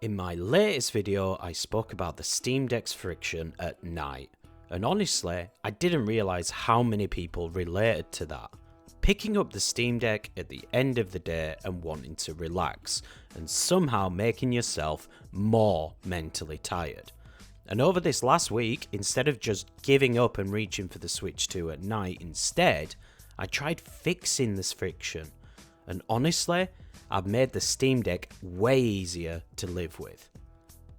In my latest video, I spoke about the Steam Deck's friction at night, and honestly, I didn't realise how many people related to that. Picking up the Steam Deck at the end of the day and wanting to relax, and somehow making yourself more mentally tired. And over this last week, instead of just giving up and reaching for the Switch 2 at night instead, I tried fixing this friction. And honestly, I've made the Steam Deck way easier to live with.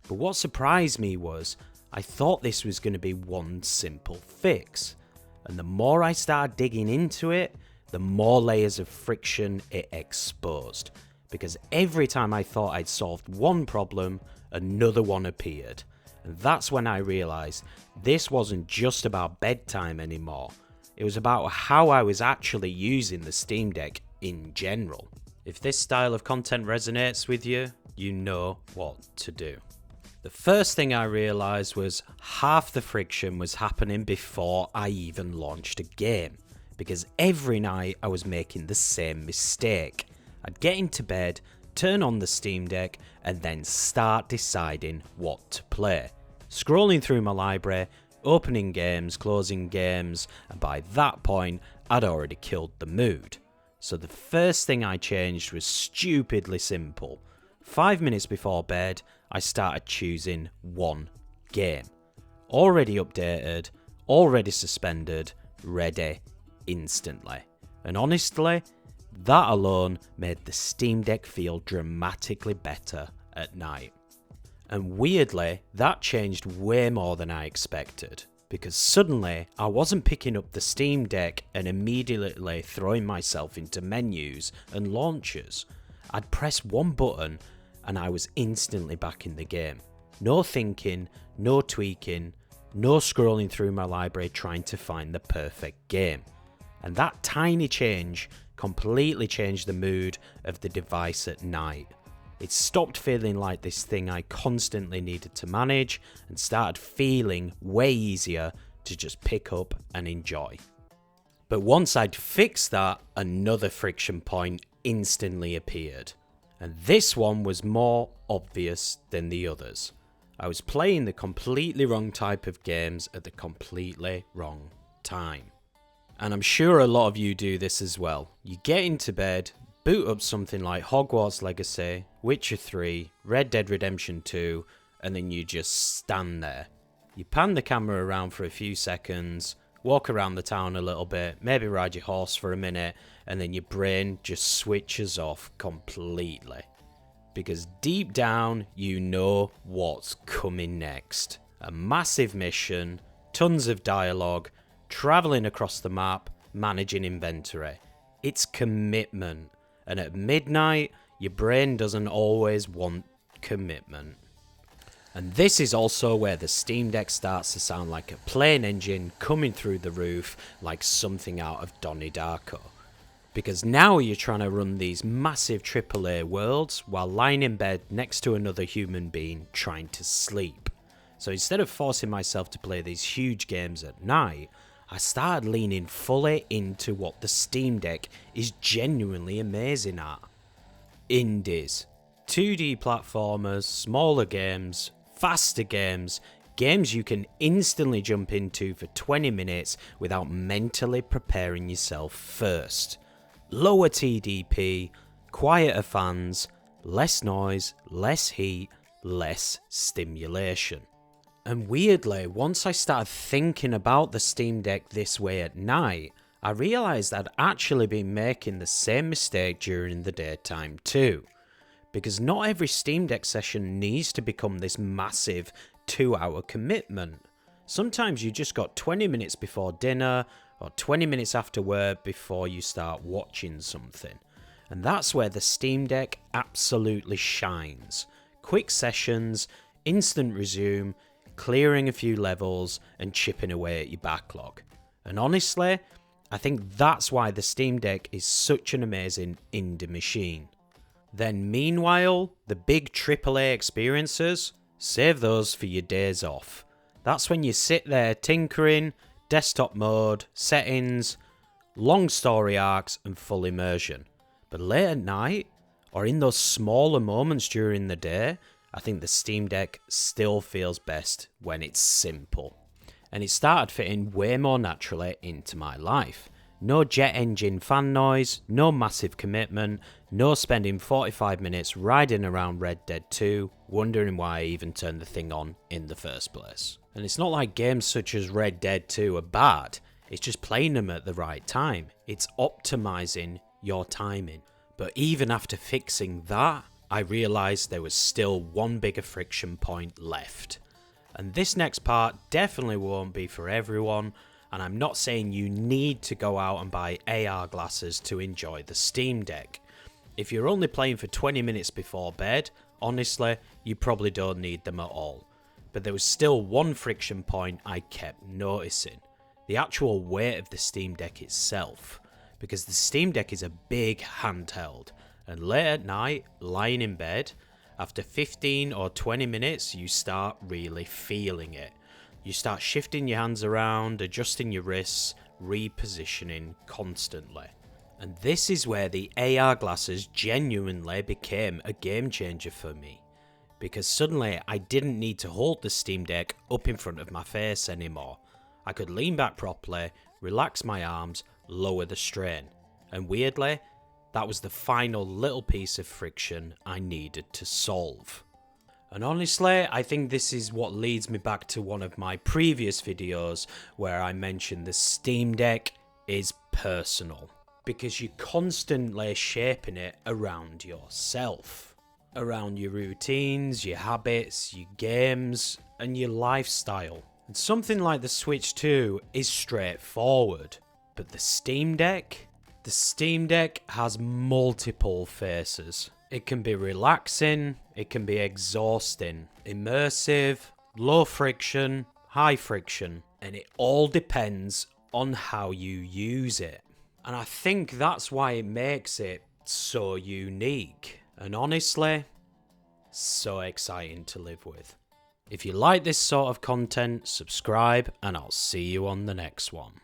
But what surprised me was, I thought this was going to be one simple fix. And the more I started digging into it, the more layers of friction it exposed. Because every time I thought I'd solved one problem, another one appeared. And that's when I realised this wasn't just about bedtime anymore. It was about how I was actually using the Steam Deck in general. If this style of content resonates with you, you know what to do. The first thing I realised was half the friction was happening before I even launched a game. Because every night I was making the same mistake. I'd get into bed, turn on the Steam Deck, and then start deciding what to play. Scrolling through my library, opening games, closing games, and by that point, I'd already killed the mood. So the first thing I changed was stupidly simple. 5 minutes before bed, I started choosing one game. Already updated, already suspended, ready instantly. And honestly, that alone made the Steam Deck feel dramatically better at night. And weirdly, that changed way more than I expected. Because suddenly, I wasn't picking up the Steam Deck and immediately throwing myself into menus and launchers. I'd press one button and I was instantly back in the game. No thinking, no tweaking, no scrolling through my library trying to find the perfect game. And that tiny change completely changed the mood of the device at night. It stopped feeling like this thing I constantly needed to manage and started feeling way easier to just pick up and enjoy. But once I'd fixed that, another friction point instantly appeared. And this one was more obvious than the others. I was playing the completely wrong type of games at the completely wrong time. And I'm sure a lot of you do this as well. You get into bed, boot up something like Hogwarts Legacy, Witcher 3, Red Dead Redemption 2, and then you just stand there. You pan the camera around for a few seconds, walk around the town a little bit, maybe ride your horse for a minute, and then your brain just switches off completely. Because deep down, you know what's coming next. A massive mission, tons of dialogue, travelling across the map, managing inventory. It's commitment. And at midnight, your brain doesn't always want commitment. And this is also where the Steam Deck starts to sound like a plane engine coming through the roof like something out of Donnie Darko. Because now you're trying to run these massive AAA worlds while lying in bed next to another human being trying to sleep. So instead of forcing myself to play these huge games at night, I started leaning fully into what the Steam Deck is genuinely amazing at. Indies, 2D platformers, smaller games, faster games, games you can instantly jump into for 20 minutes without mentally preparing yourself first. Lower TDP, quieter fans, less noise, less heat, less stimulation. And weirdly, once I started thinking about the Steam Deck this way at night, I realised I'd actually been making the same mistake during the daytime too. Because not every Steam Deck session needs to become this massive 2-hour commitment. Sometimes you just got 20 minutes before dinner or 20 minutes after work before you start watching something. And that's where the Steam Deck absolutely shines. Quick sessions, instant resume, clearing a few levels and chipping away at your backlog. And honestly, I think that's why the Steam Deck is such an amazing indie machine. Then meanwhile, the big AAA experiences, save those for your days off. That's when you sit there tinkering, desktop mode, settings, long story arcs and full immersion. But late at night, or in those smaller moments during the day, I think the Steam Deck still feels best when it's simple. And it started fitting way more naturally into my life. No jet engine fan noise, no massive commitment, no spending 45 minutes riding around Red Dead 2, wondering why I even turned the thing on in the first place. And it's not like games such as Red Dead 2 are bad, it's just playing them at the right time. It's optimizing your timing. But even after fixing that, I realised there was still one bigger friction point left. And this next part definitely won't be for everyone, and I'm not saying you need to go out and buy AR glasses to enjoy the Steam Deck. If you're only playing for 20 minutes before bed, honestly, you probably don't need them at all. But there was still one friction point I kept noticing. The actual weight of the Steam Deck itself. Because the Steam Deck is a big handheld, and late at night, lying in bed, after 15 or 20 minutes, you start really feeling it. You start shifting your hands around, adjusting your wrists, repositioning constantly. And this is where the AR glasses genuinely became a game changer for me. Because suddenly I didn't need to hold the Steam Deck up in front of my face anymore. I could lean back properly, relax my arms, lower the strain. And weirdly, that was the final little piece of friction I needed to solve. And honestly, I think this is what leads me back to one of my previous videos where I mentioned the Steam Deck is personal. Because you're constantly shaping it around yourself. Around your routines, your habits, your games, and your lifestyle. And something like the Switch 2 is straightforward. But the Steam Deck? The Steam Deck has multiple faces. It can be relaxing, it can be exhausting, immersive, low friction, high friction, and it all depends on how you use it. And I think that's why it makes it so unique, and honestly, so exciting to live with. If you like this sort of content, subscribe, and I'll see you on the next one.